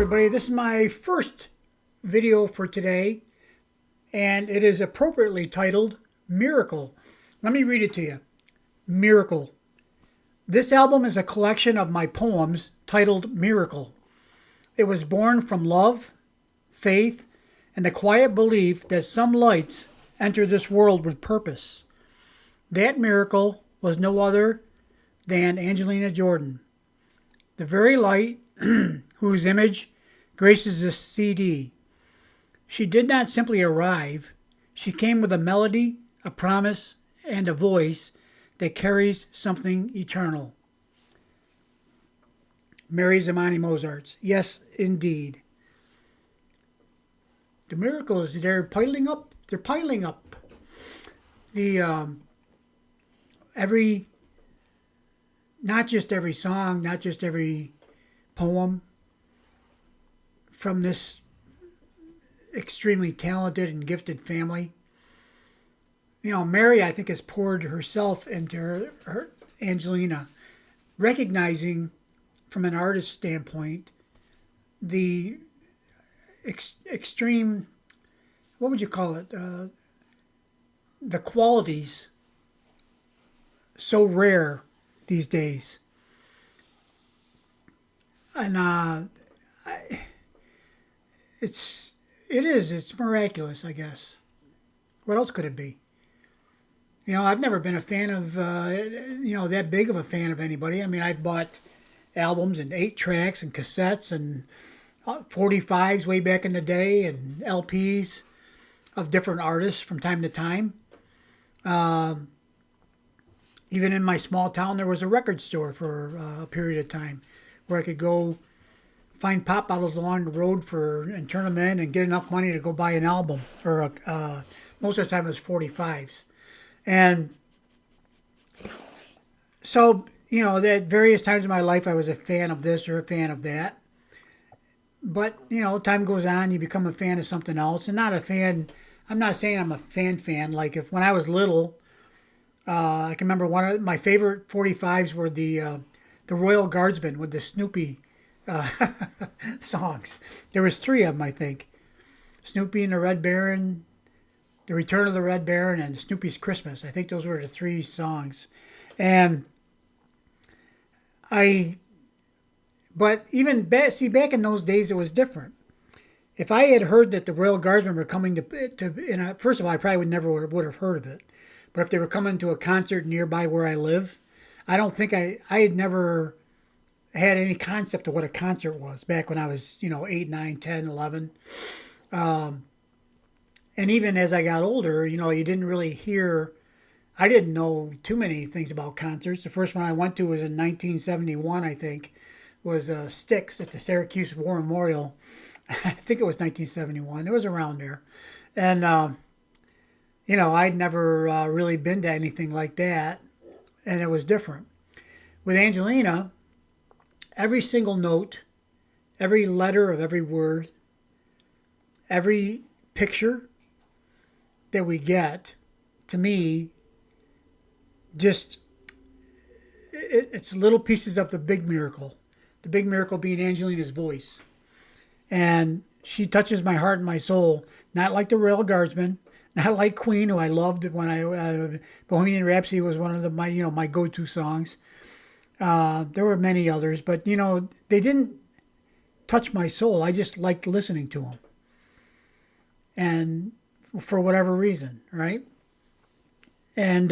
everybody. This is my first video for today, and it is appropriately titled Miracle. Let me read it to you. Miracle. This album is a collection of my poems titled Miracle. It was born from love, faith, and the quiet belief that some lights enter this world with purpose. That miracle was no other than Angelina Jordan, the very light whose image graces this CD. She did not simply arrive. She came with a melody, a promise, and a voice that carries something eternal. Mery Mozart's. Yes, indeed. The miracle is they're piling up. They're piling up. Not just every song, not just every poem from this extremely talented and gifted family. You know, Mery, I think, has poured herself into her Angelina, recognizing from an artist standpoint the extreme, what would you call it, the qualities so rare these days. And it's miraculous, I guess. What else could it be? You know, I've never been a fan of, that big of a fan of anybody. I mean, I bought albums and 8-tracks and cassettes and 45s way back in the day and LPs of different artists from time to time. Even in my small town, there was a record store for a period of time where I could go find pop bottles along the road and turn them in and get enough money to go buy an album. Or most of the time it was 45s. And so, at various times in my life, I was a fan of this or a fan of that. But, time goes on, you become a fan of something else. And not a fan, I'm not saying I'm a fan. Like when I was little, I can remember one of my favorite 45s were the Royal Guardsmen with the Snoopy songs. There was 3 of them, I think. Snoopy and the Red Baron, The Return of the Red Baron, and Snoopy's Christmas. I think those were the 3 songs. And but even back in those days, it was different. If I had heard that the Royal Guardsmen were coming first of all, I probably would have heard of it. But if they were coming to a concert nearby where I live, I don't think I had never had any concept of what a concert was back when I was, 8, 9, 10, 11. And even as I got older, you didn't really hear, I didn't know too many things about concerts. The first one I went to was in 1971, I think, was Styx at the Syracuse War Memorial. I think it was 1971. It was around there. And, I'd never really been to anything like that, and it was different. With Angelina, every single note, every letter of every word, every picture that we get, to me, it's little pieces of the big miracle. The big miracle being Angelina's voice. And she touches my heart and my soul, not like the Royal Guardsmen, not like Queen, who I loved when Bohemian Rhapsody was one of my go-to songs. There were many others, but they didn't touch my soul. I just liked listening to them, and for whatever reason, right? And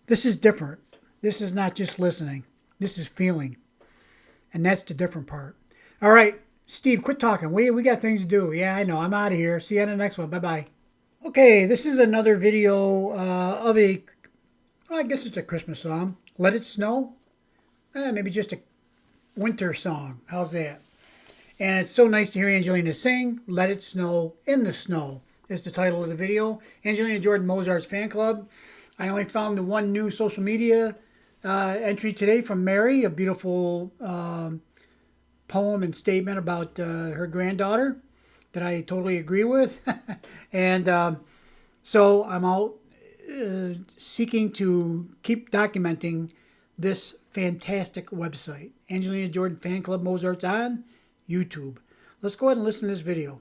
this is different. This is not just listening. This is feeling, and that's the different part. All right, Steve, quit talking. We got things to do. Yeah, I know. I'm out of here. See you on the next one. Bye bye. Okay, this is another video of I guess it's a Christmas song. Let It Snow? Maybe just a winter song. How's that? And it's so nice to hear Angelina sing. Let It Snow in the Snow is the title of the video. Angelina Jordan Mozart's fan club. I only found the one new social media entry today from Mery, a beautiful poem and statement about her granddaughter that I totally agree with. And so I'm out seeking to keep documenting this fantastic website. Angelina Jordan Fan Club Mozart's on YouTube. Let's go ahead and listen to this video.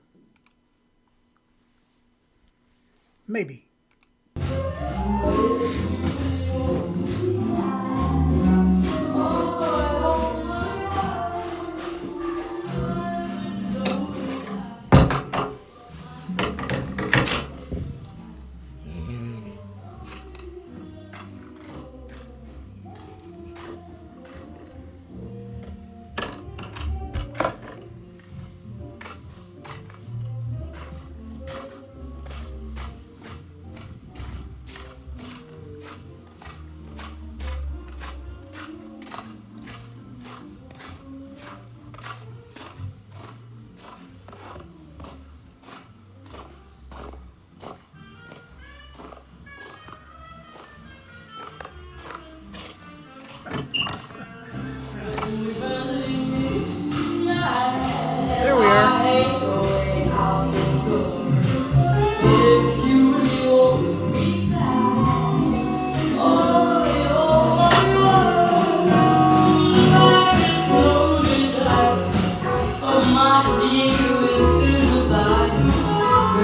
Maybe. There we are.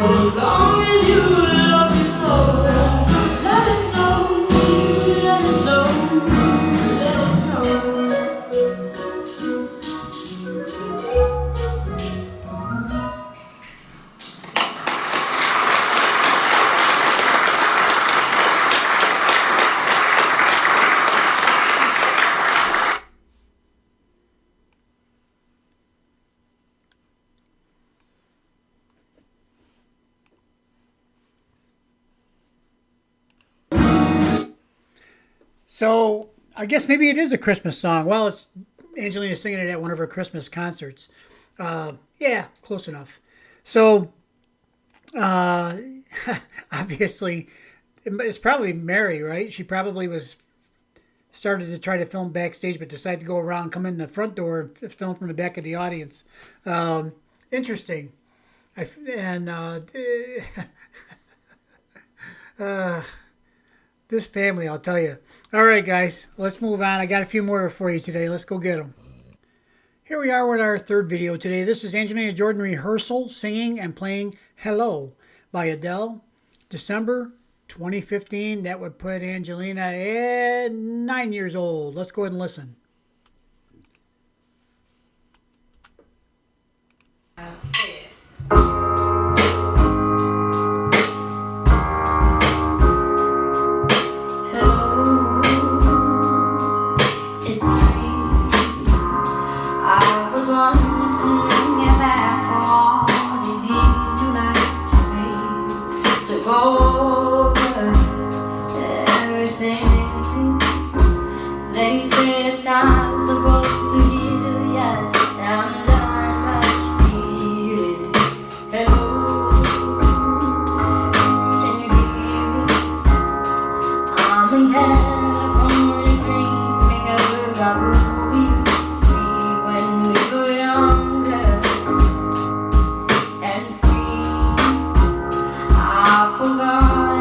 As long as you love me so, let it snow, let it snow, let it snow. So I guess maybe it is a Christmas song. Well, it's Angelina singing it at one of her Christmas concerts. Yeah, close enough. So obviously, it's probably Mery, right? She probably started to try to film backstage, but decided to go around, come in the front door, and film from the back of the audience. Interesting. This family, I'll tell you. All right, guys, let's move on. I got a few more for you today. Let's go get them. Here we are with our third video today. This is Angelina Jordan rehearsal, singing and playing Hello by Adele, December 2015. That would put Angelina at 9 years old. Let's go ahead and listen. They say I'm supposed to heal ya, and I'm done much feeling. Hello, can you hear me? I'm again from a dreaming about who we used to be when we were younger and free. I forgot.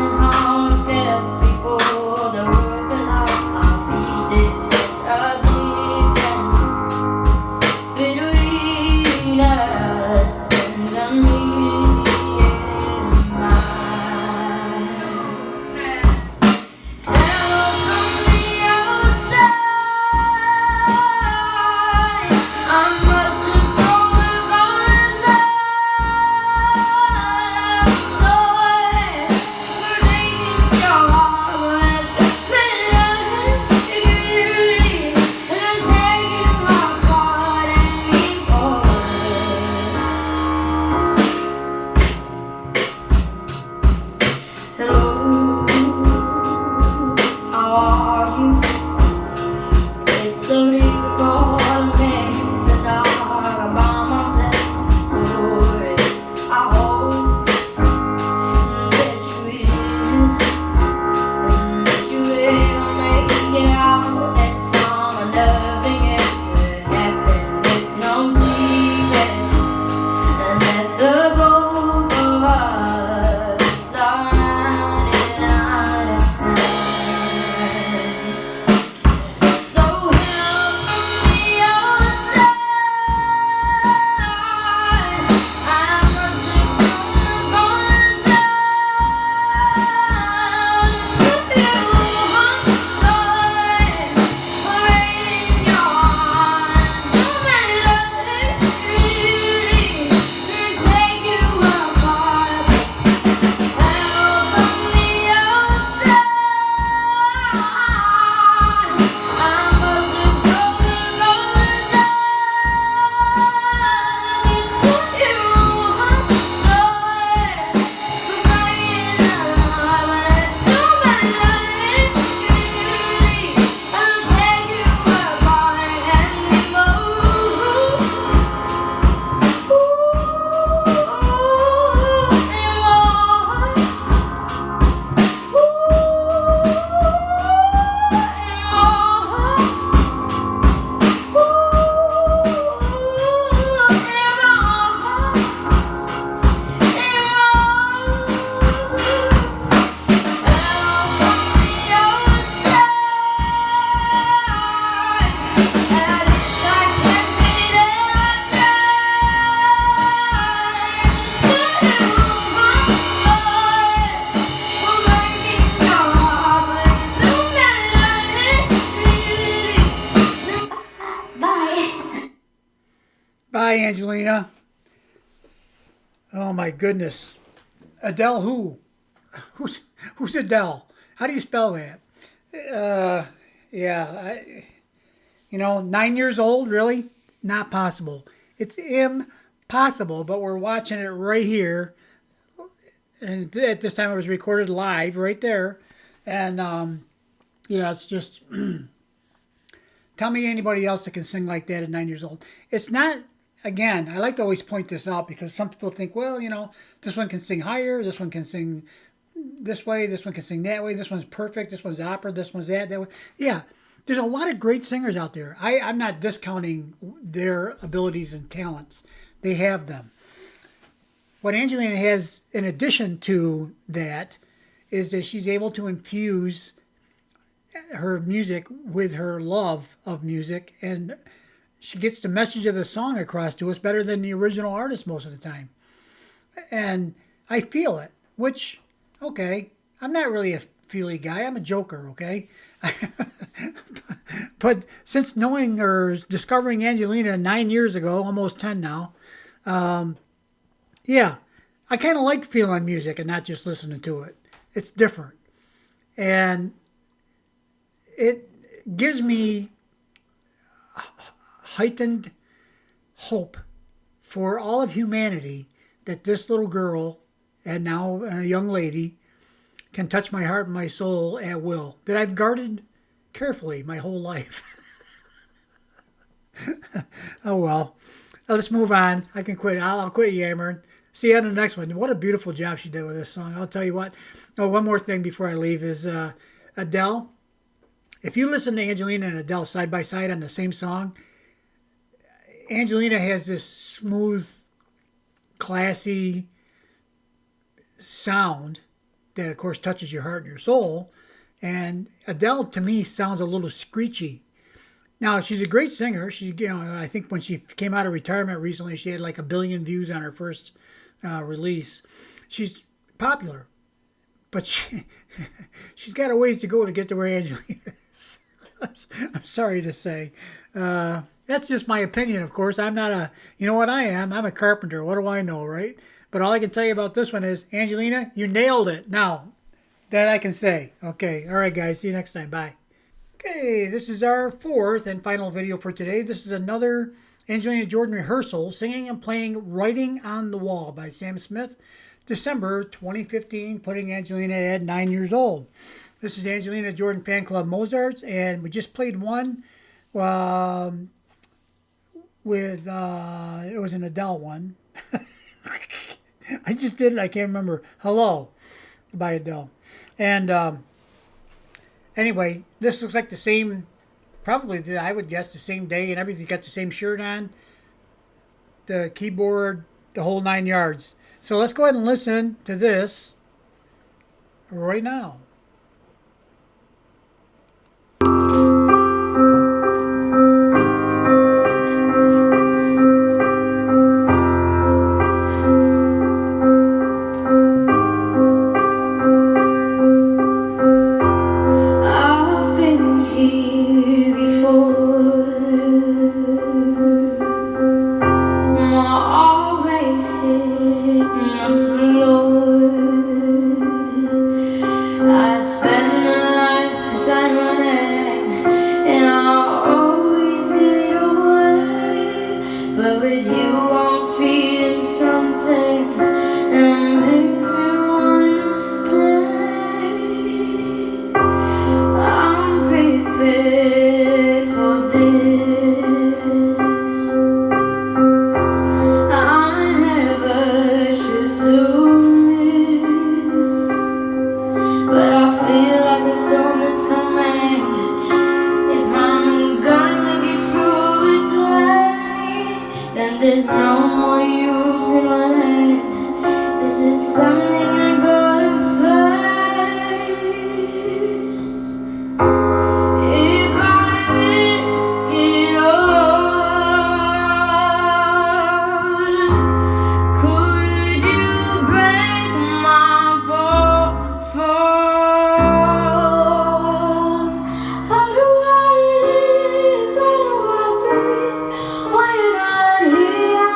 Bye, Angelina. Oh my goodness. Adele who? Who's Adele? How do you spell that? Yeah, 9 years old, really? Not possible. It's impossible, but we're watching it right here. And at this time it was recorded live right there. And yeah, it's just, tell me anybody else that can sing like that at 9 years old. It's not, again, I like to always point this out because some people think, well, this one can sing higher, this one can sing this way, this one can sing that way, this one's perfect, this one's opera, this one's that way. Yeah, there's a lot of great singers out there. I'm not discounting their abilities and talents. They have them. What Angelina has, in addition to that, is that she's able to infuse her music with her love of music, and she gets the message of the song across to us better than the original artist most of the time. And I feel it, which, okay, I'm not really a feely guy. I'm a joker, okay? But since knowing or discovering Angelina 9 years ago, almost 10 now, yeah, I kind of like feeling music and not just listening to it. It's different. And it gives me heightened hope for all of humanity that this little girl, and now a young lady, can touch my heart and my soul at will, that I've guarded carefully my whole life. Oh well. Let's move on. I can quit. I'll quit yammering. See you on the next one. What a beautiful job she did with this song. I'll tell you what. Oh, one more thing before I leave is Adele. If you listen to Angelina and Adele side by side on the same song, Angelina has this smooth, classy sound that, of course, touches your heart and your soul. And Adele, to me, sounds a little screechy. Now, she's a great singer. She, I think when she came out of retirement recently, she had like 1 billion views on her first release. She's popular, but she's got a ways to go to get to where Angelina is. I'm sorry to say. That's just my opinion, of course. I'm not a, you know what I am? I'm a carpenter. What do I know, right? But all I can tell you about this one is, Angelina, you nailed it. Now, that I can say. Okay. All right, guys. See you next time. Bye. Okay, this is our fourth and final video for today. This is another Angelina Jordan rehearsal, singing and playing Writing on the Wall by Sam Smith, December 2015, putting Angelina at 9 years old. This is Angelina Jordan Fan Club Mozarts, and we just played one with, it was an Adele one. I just did it, I can't remember. Hello by Adele. And anyway, this looks like the same, probably, I would guess, the same day and everything. Got the same shirt on, the keyboard, the whole 9 yards. So let's go ahead and listen to this right now. There's no more use in running. This is something I gotta face. If I risk it all, could you break my fall? How do I live? How do I breathe when you're not here?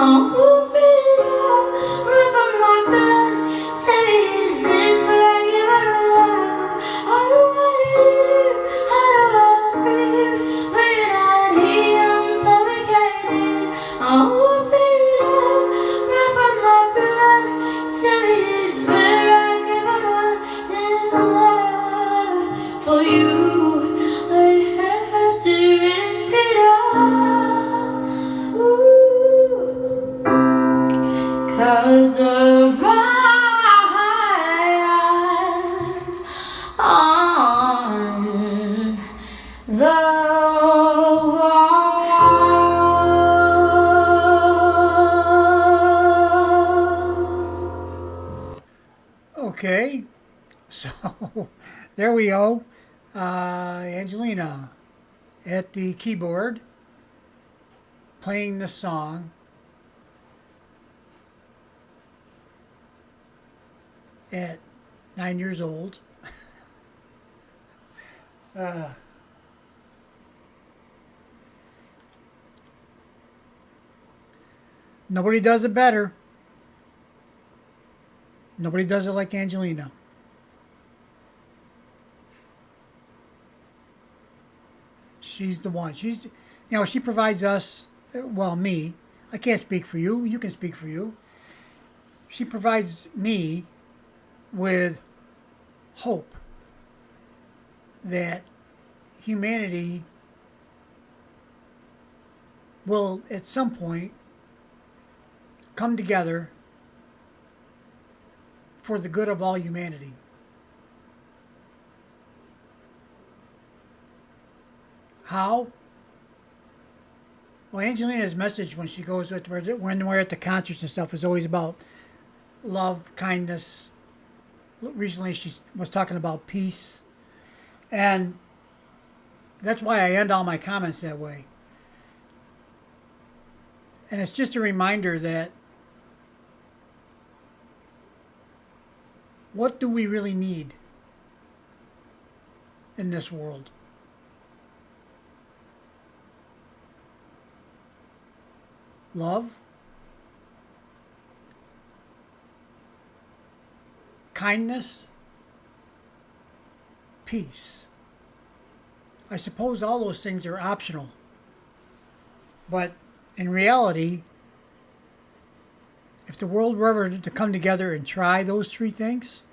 Oh, feel run from my blood. Tell me, is this where I give it all? How do I live? How do I breathe? When you're not here, I'm suffocated. Oh, feel run from my blood. Tell me, is where I give it all. This love for you, I had to risk it all. Ooh. 'Cause the rise on the wall. Okay, so there we go. Angelina at the keyboard playing the song at 9 years old. Nobody does it better. Nobody does it like Angelina. She's the one. She provides us, well, me. I can't speak for you. You can speak for you. She provides me with hope that humanity will at some point come together for the good of all humanity. How? Well, Angelina's message when she goes when we're at the concerts and stuff is always about love, kindness. Recently, she was talking about peace, and that's why I end all my comments that way. And it's just a reminder that what do we really need in this world? Love, kindness, peace. I suppose all those things are optional. But in reality, if the world were ever to come together and try those three things,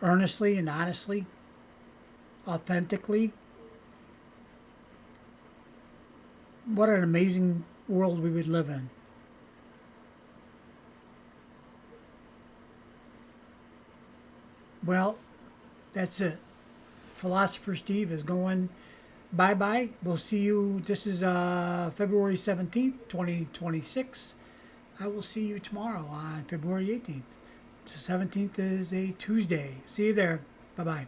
earnestly and honestly, authentically, what an amazing world we would live in. Well, that's it. Philosopher Steve is going bye-bye. We'll see you. This is February 17th, 2026. I will see you tomorrow on February 18th. The 17th is a Tuesday. See you there. Bye-bye.